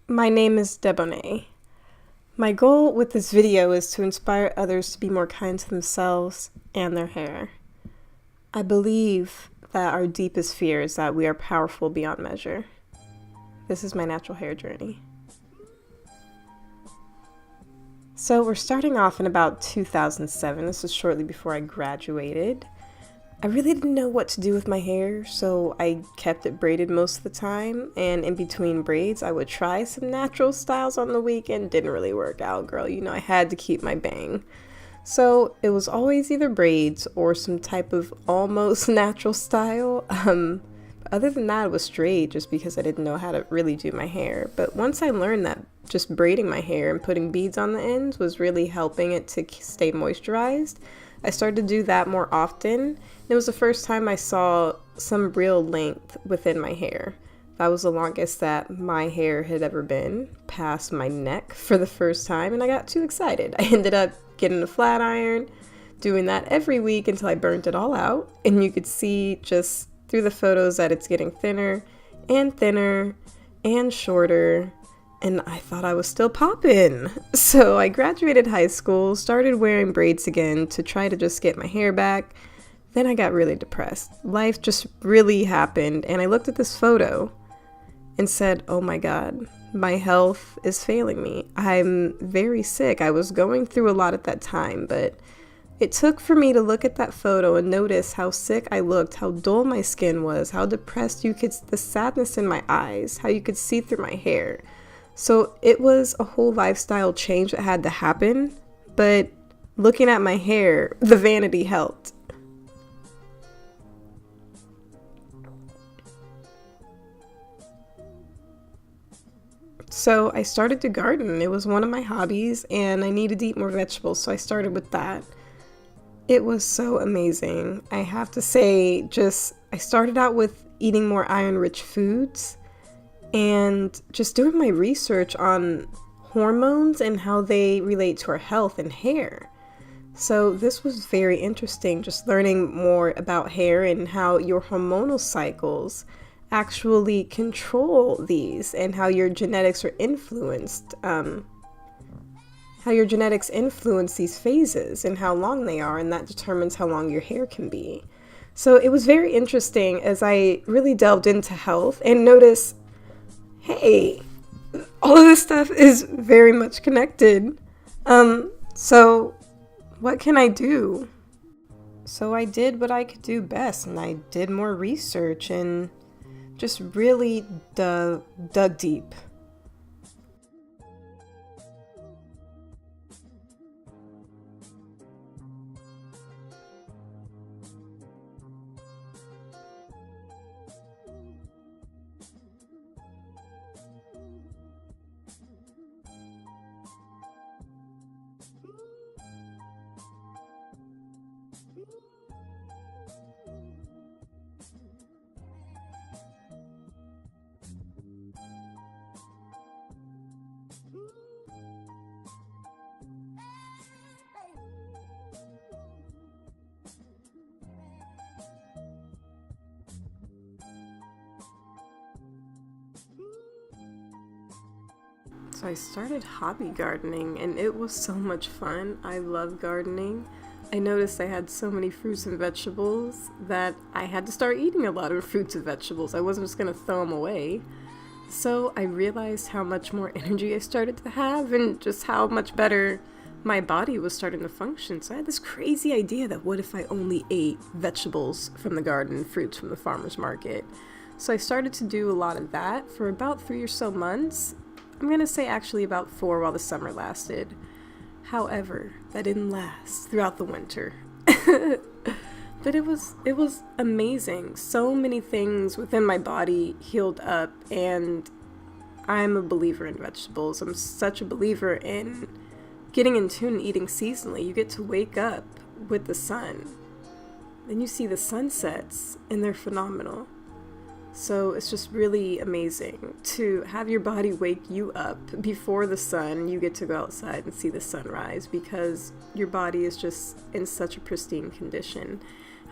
My name is Debonair. My goal with this video is to inspire others to be more kind to themselves and their hair. I believe that our deepest fear is that we are powerful beyond measure. This is my natural hair journey. So we're starting off in about 2007. This is shortly before I graduated. I really didn't know what to do with my hair, so I kept it braided most of the time, and in between braids I would try some natural styles on the weekend. Didn't really work out, girl. I had to keep my bang. So it was always either braids or some type of almost natural style. Other than that, it was straight just because I didn't know how to really do my hair. But once I learned that just braiding my hair and putting beads on the ends was really helping it to stay moisturized, I started to do that more often. It was the first time I saw some real length within my hair. That was the longest that my hair had ever been, past my neck for the first time, and I got too excited. I ended up getting a flat iron, doing that every week until I burnt it all out, and you could see just through the photos that it's getting thinner and shorter, and I thought I was still poppin'. So I graduated high school, started wearing braids again to try to just get my hair back. Then I got really depressed. Life just really happened, and I looked at this photo and said, oh my God, my health is failing me. I'm very sick. I was going through a lot at that time, but it took for me to look at that photo and notice how sick I looked, how dull my skin was, how depressed the sadness in my eyes, how you could see through my hair. So it was a whole lifestyle change that had to happen, but looking at my hair, the vanity helped. So I started to garden. It was one of my hobbies and I needed to eat more vegetables, so I started with that. It was so amazing. I have to say, I started out with eating more iron-rich foods and just doing my research on hormones and how they relate to our health and hair. So this was very interesting, just learning more about hair and how your hormonal cycles actually control these and how your genetics are influenced, how your genetics influence these phases and how long they are, and that determines how long your hair can be. So it was very interesting as I really delved into health and noticed, hey, all of this stuff is very much connected. So what can I do? So I did what I could do best, and I did more research and just really dug deep. So I started hobby gardening and it was so much fun. I love gardening. I noticed I had so many fruits and vegetables that I had to start eating a lot of fruits and vegetables. I wasn't just going to throw them away. So I realized how much more energy I started to have and just how much better my body was starting to function. So I had this crazy idea that what if I only ate vegetables from the garden, fruits from the farmer's market? So I started to do a lot of that for about 3 or so months. I'm gonna say actually about 4 while the summer lasted. However, that didn't last throughout the winter. But it was amazing. So many things within my body healed up, and I'm a believer in vegetables. I'm such a believer in getting in tune and eating seasonally. You get to wake up with the sun. Then you see the sunsets, and they're phenomenal. So it's just really amazing to have your body wake you up before the sun. You get to go outside and see the sunrise because your body is just in such a pristine condition.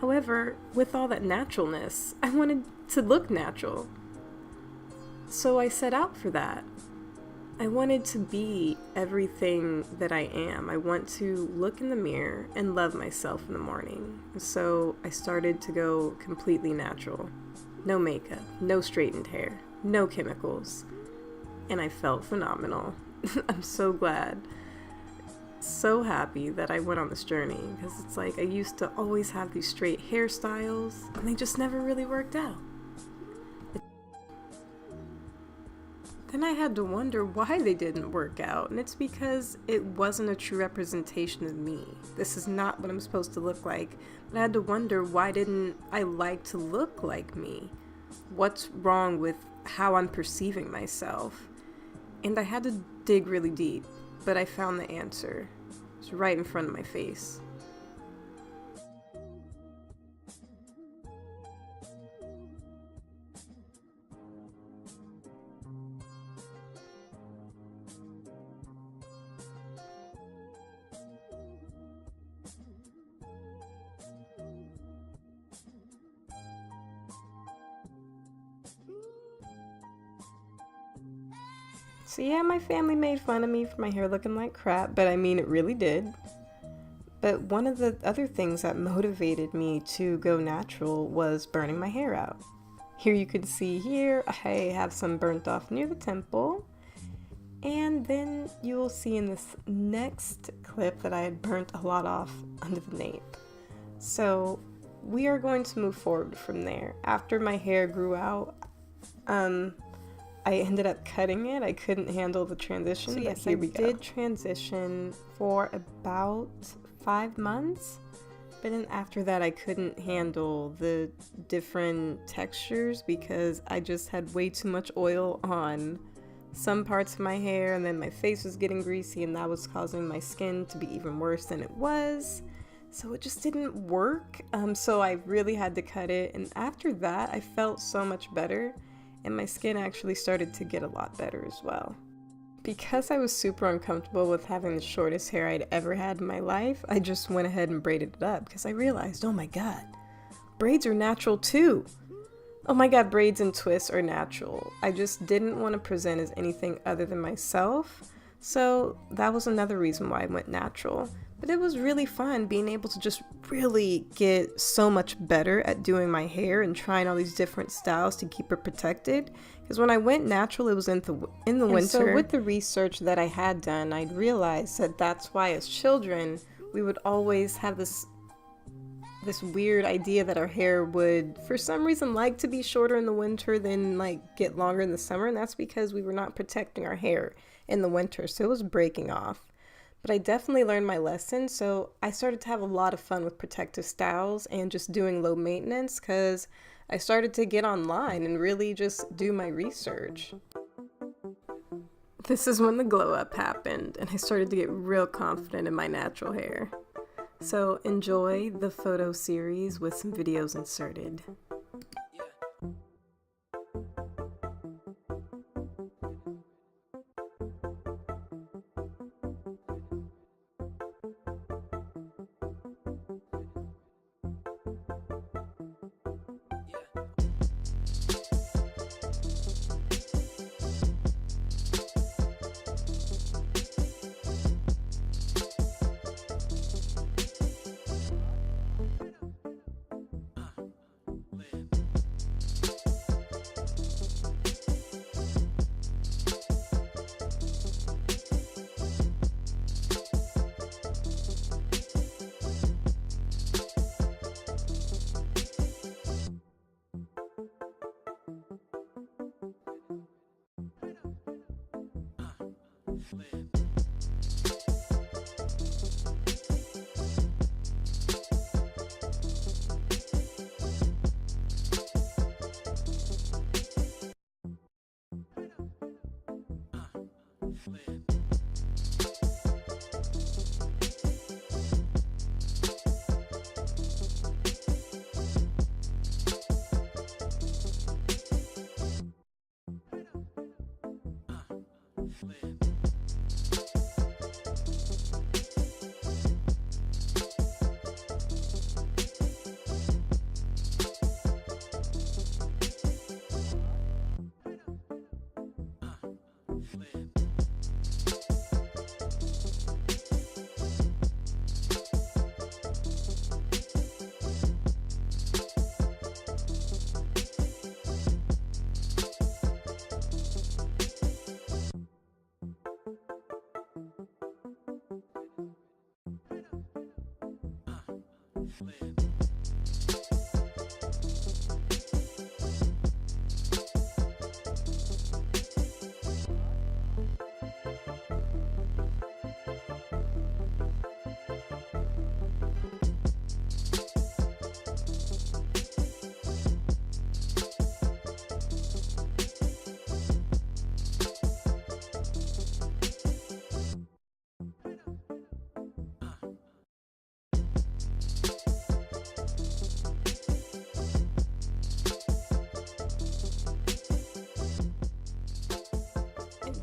However, with all that naturalness, I wanted to look natural. So I set out for that. I wanted to be everything that I am. I want to look in the mirror and love myself in the morning. So I started to go completely natural. No makeup, no straightened hair, no chemicals. And I felt phenomenal. I'm so glad. So happy that I went on this journey, because it's like I used to always have these straight hairstyles and they just never really worked out. Then I had to wonder why they didn't work out, and it's because it wasn't a true representation of me. This is not what I'm supposed to look like. But I had to wonder, why didn't I like to look like me? What's wrong with how I'm perceiving myself? And I had to dig really deep, but I found the answer. It's right in front of my face. So yeah, my family made fun of me for my hair looking like crap, but I mean, it really did. But one of the other things that motivated me to go natural was burning my hair out. Here you can see here, I have some burnt off near the temple. And then you will see in this next clip that I had burnt a lot off under the nape. So we are going to move forward from there. After my hair grew out, I ended up cutting it. I couldn't handle the transition. So yes, I did transition for about 5 months. But then after that, I couldn't handle the different textures because I just had way too much oil on some parts of my hair, and then my face was getting greasy, and that was causing my skin to be even worse than it was. So it just didn't work. So I really had to cut it. And after that, I felt so much better. And my skin actually started to get a lot better as well. Because I was super uncomfortable with having the shortest hair I'd ever had in my life, I just went ahead and braided it up because I realized, oh my god, braids are natural too. Oh my god, braids and twists are natural. I just didn't want to present as anything other than myself, so that was another reason why I went natural. But it was really fun being able to just really get so much better at doing my hair and trying all these different styles to keep it protected. Because when I went natural, it was in the winter. So with the research that I had done, I'd realized that that's why as children, we would always have this weird idea that our hair would, for some reason, like to be shorter in the winter than like get longer in the summer. And that's because we were not protecting our hair in the winter. So it was breaking off. But I definitely learned my lesson, so I started to have a lot of fun with protective styles and just doing low maintenance because I started to get online and really just do my research. This is when the glow up happened and I started to get real confident in my natural hair. So enjoy the photo series with some videos inserted.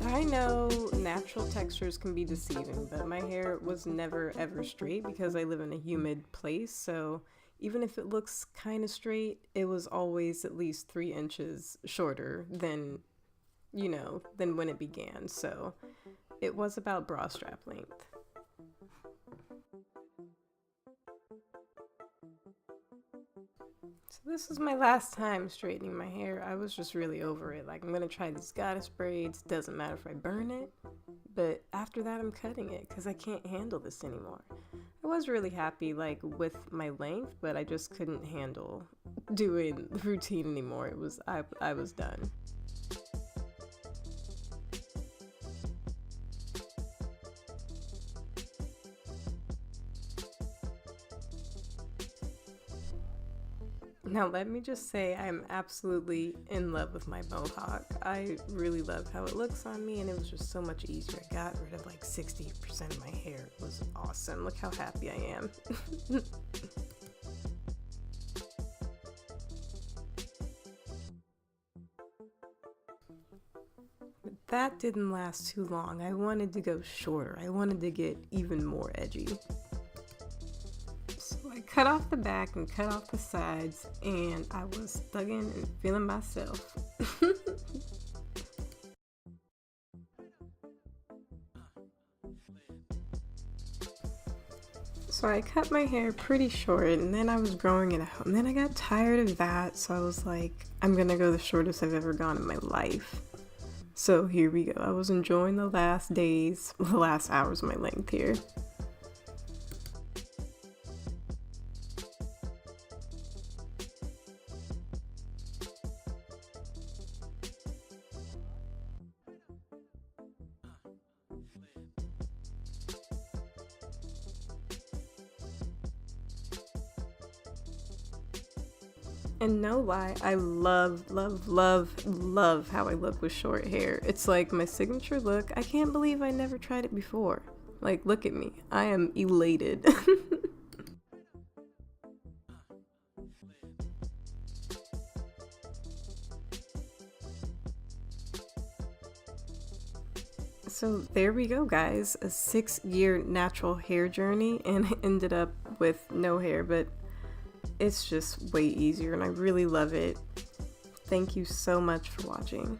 I know natural textures can be deceiving, but my hair was never ever straight because I live in a humid place, so even if it looks kind of straight, it was always at least 3 inches shorter than when it began, so it was about bra strap length. So this is my last time straightening my hair. I was just really over it. Like, I'm gonna try these goddess braids. Doesn't matter if I burn it. But after that, I'm cutting it because I can't handle this anymore. I was really happy, like, with my length, but I just couldn't handle doing the routine anymore. I was done. Now, let me just say I'm absolutely in love with my mohawk. I really love how it looks on me, and it was just so much easier. I got rid of like 60% of my hair. It was awesome. Look how happy I am. But that didn't last too long. I wanted to go shorter. I wanted to get even more edgy. So I cut off the back and cut off the sides, and I was thugging and feeling myself. So I cut my hair pretty short, and then I was growing it out, and then I got tired of that, so I was like, I'm gonna go the shortest I've ever gone in my life. So here we go. I was enjoying the last days, the last hours of my length here. And no lie, I love, love, love, love how I look with short hair. It's like my signature look. I can't believe I never tried it before. Like, look at me. I am elated. So there we go, guys. A 6-year natural hair journey, and I ended up with no hair, but it's just way easier and I really love it. Thank you so much for watching.